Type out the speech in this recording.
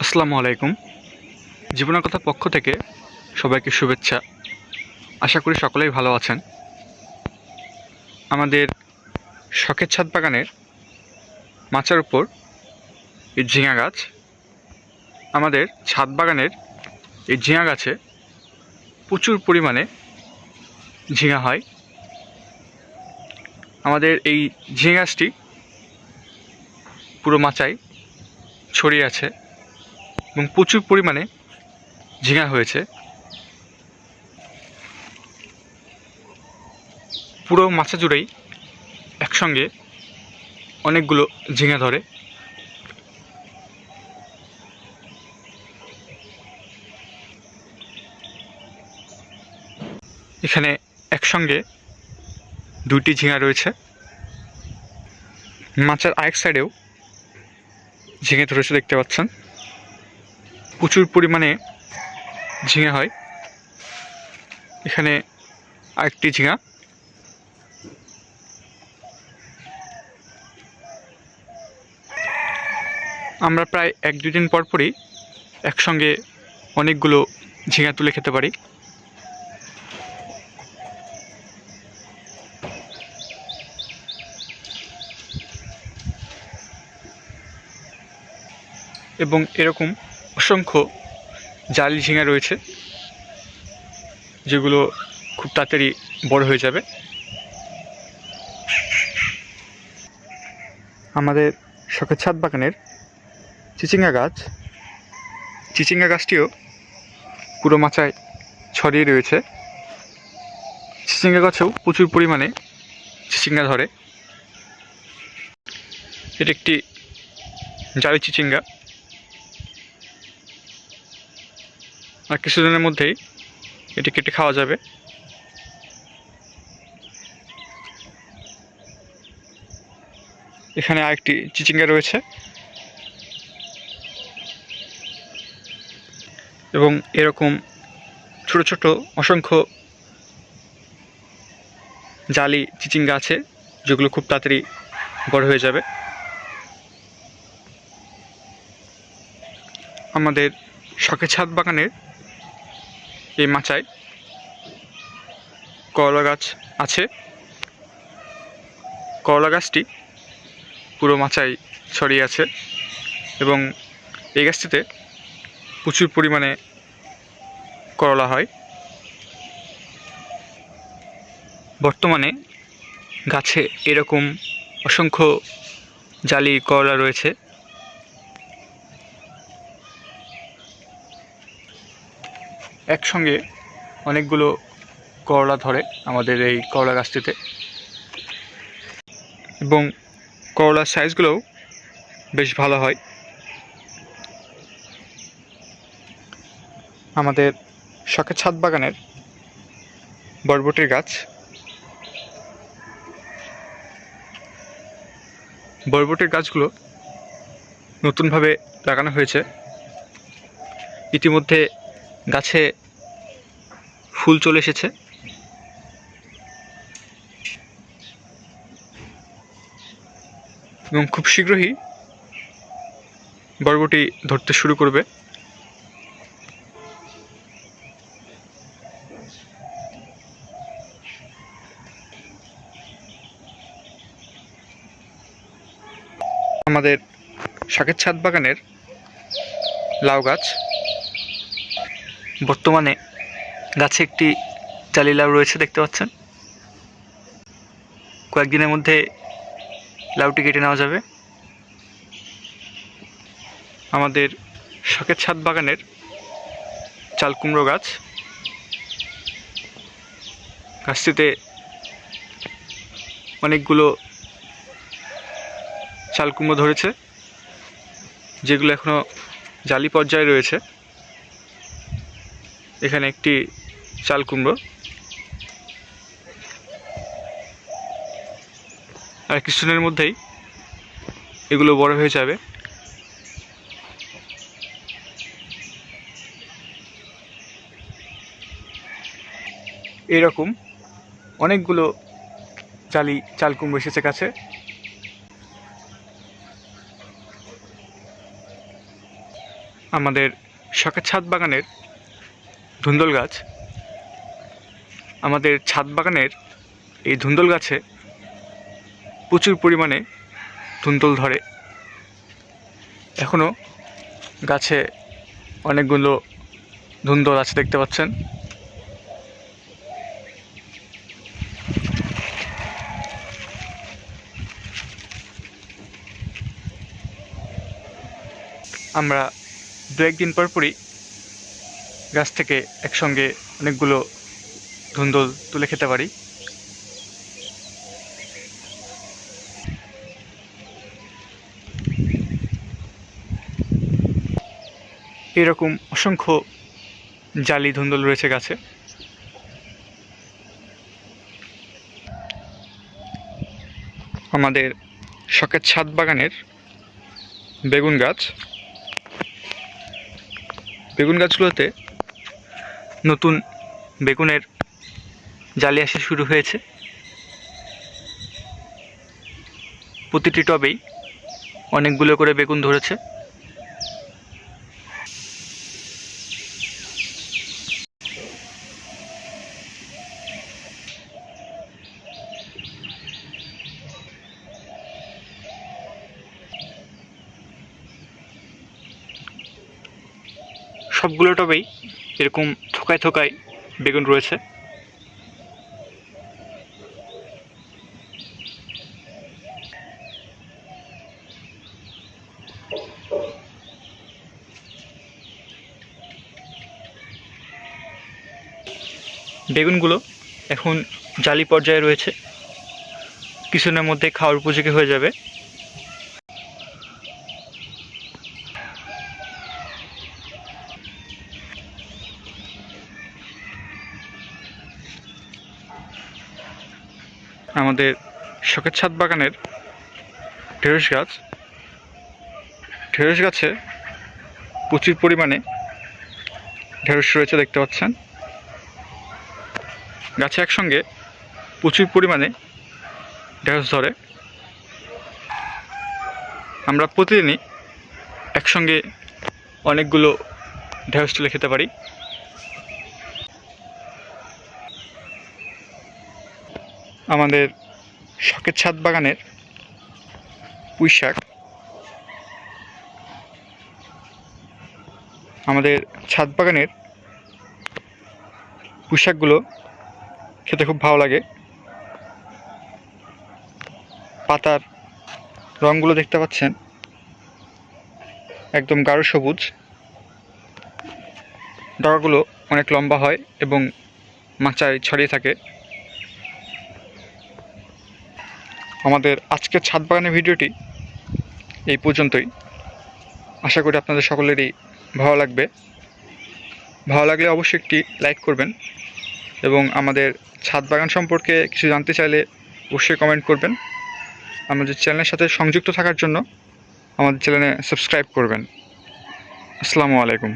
আসসালামু আলাইকুম। জীবনের কথা পক্ষ থেকে সবাইকে শুভেচ্ছা। আশা করি সকলেই ভালো আছেন। আমাদের শখের ছাদ বাগানের মাচার উপর এই ঝিঙা গাছ। আমাদের ছাদ বাগানের এই ঝিঙা গাছে প্রচুর পরিমাণে ঝিঙা হয়। আমাদের এই ঝিঙা গাছটি পুরো মাচায় ছড়িয়ে আছে এবং প্রচুর পরিমাণে ঝিঙা হয়েছে। পুরো মাচা জুড়েই একসঙ্গে অনেকগুলো ঝিঙা ধরে। এখানে একসঙ্গে দুইটি ঝিঙা রয়েছে। মাচার আরেক সাইডেও ঝিঙে ধরেছে, দেখতে পাচ্ছেন। প্রচুর পরিমাণে ঝিঙে হয়। এখানে আরেকটি ঝিঙা। আমরা প্রায় 1-2 দিন পর পরই একসঙ্গে অনেকগুলো ঝিঙা তুলে খেতে পারি। এবং এরকম অসংখ্য জালি ঝিঙা রয়েছে যেগুলো খুব তাড়াতাড়ি বড় হয়ে যাবে। আমাদের শখের ছাদ বাগানের চিচিঙ্গা গাছটিও পুরো মাচায় ছড়িয়ে রয়েছে। চিচিঙ্গা গাছেও প্রচুর পরিমাণে চিচিঙ্গা ধরে। এটি একটি জালি চিচিঙ্গা। আর কিছুদিনের মধ্যেই এটি কেটে খাওয়া যাবে। এখানে আরেকটি চিচিঙ্গা রয়েছে এবং এরকম ছোট ছোট অসংখ্য জালি চিচিঙ্গা আছে যেগুলো খুব তাড়াতাড়ি বড় হয়ে যাবে। আমাদের শখের ছাদ বাগানের এই মাচায় করলা গাছ আছে। করলা গাছটি পুরো মাচায় ছড়িয়ে আছে এবং এই গাছটিতে প্রচুর পরিমাণে করলা হয়। বর্তমানে গাছে এরকম অসংখ্য জালি করলা রয়েছে। একসঙ্গে অনেকগুলো করলা ধরে আমাদের এই করলা গাছটিতে এবং করলার সাইজগুলোও বেশ ভালো হয়। আমাদের শখের ছাদ বাগানের বরবটির গাছগুলো নতুনভাবে লাগানো হয়েছে। ইতিমধ্যে গাছে ফুল চলে এসেছে এবং খুব শীঘ্রই বরবটি ধরতে শুরু করবে। আমাদের শখের ছাদ বাগানের লাউ গাছ। বর্তমানে গাছে একটি জালি লাউ রয়েছে, দেখতে পাচ্ছেন। কয়েকদিনের মধ্যে লাউটি কেটে নেওয়া যাবে। আমাদের শখের ছাদ বাগানের চাল কুমড়ো গাছটিতে অনেকগুলো চাল কুমড়ো ধরেছে যেগুলো এখনও জালি পর্যায়ে রয়েছে। এখানে একটি চাল কুমড়ো। আর কিছুদিনের মধ্যেই এগুলো বড় হয়ে যাবে। এরকম অনেকগুলো জালি চাল কুমড়ো এসেছে গাছে। আমাদের শখের ছাদ বাগানের ধুন্দল গাছ। আমাদের ছাদ বাগানের এই ধুন্দল গাছে প্রচুর পরিমাণে ধুন্দল ধরে। এখনও গাছে অনেকগুলো ধুন্দল আছে, দেখতে পাচ্ছেন। আমরা দু একদিন পরই গাছ থেকে একসঙ্গে অনেকগুলো ধুন্দল তুলে খেতে পারি। এরকম অসংখ্য জালি ধুন্দল রয়েছে গাছে। আমাদের শখের ছাদ বাগানের বেগুন গাছগুলোতে নতুন বেগুনের জালি আসা শুরু হয়েছে। প্রতিটি টবেই অনেকগুলো করে বেগুন ধরেছে। সবগুলো টবেই এরকম থোকায় থোকায় বেগুন রয়েছে। বেগুনগুলো এখন জালি পর্যায়ে রয়েছে, কিছুদিনের মধ্যে খাওয়ার উপযোগী হয়ে যাবে। আমাদের শখের ছাদ বাগানের ঢেঁড়স গাছে প্রচুর পরিমাণে ঢেঁড়স রয়েছে, দেখতে পাচ্ছেন। গাছে একসঙ্গে প্রচুর পরিমাণে ঢেঁড়স ধরে। আমরা প্রতিদিনই একসঙ্গে অনেকগুলো ঢেঁড়স তুলে খেতে পারি। আমাদের শখের ছাদ বাগানের পুঁই শাক। আমাদের ছাদ বাগানের পুঁই শাকগুলো খেতে খুব ভালো লাগে। পাতার রঙগুলো দেখতে পাচ্ছেন, একদম গাঢ় সবুজ। ডগাগুলো অনেক লম্বা হয় এবং মাচায় ছড়িয়ে থাকে। আমাদের আজকের ছাদ বাগানের ভিডিওটি এই পর্যন্তই। আশা করি আপনাদের সকলেরই ভালো লাগবে। ভালো লাগলে অবশ্যই একটি লাইক করবেন এবং আমাদের ছাদ বাগান সম্পর্কে কিছু জানতে চাইলে অবশ্যই কমেন্ট করবেন। আমাদের চ্যানেলের সাথে সংযুক্ত থাকার জন্য আমাদের চ্যানেলে সাবস্ক্রাইব করবেন। আসসালামু আলাইকুম।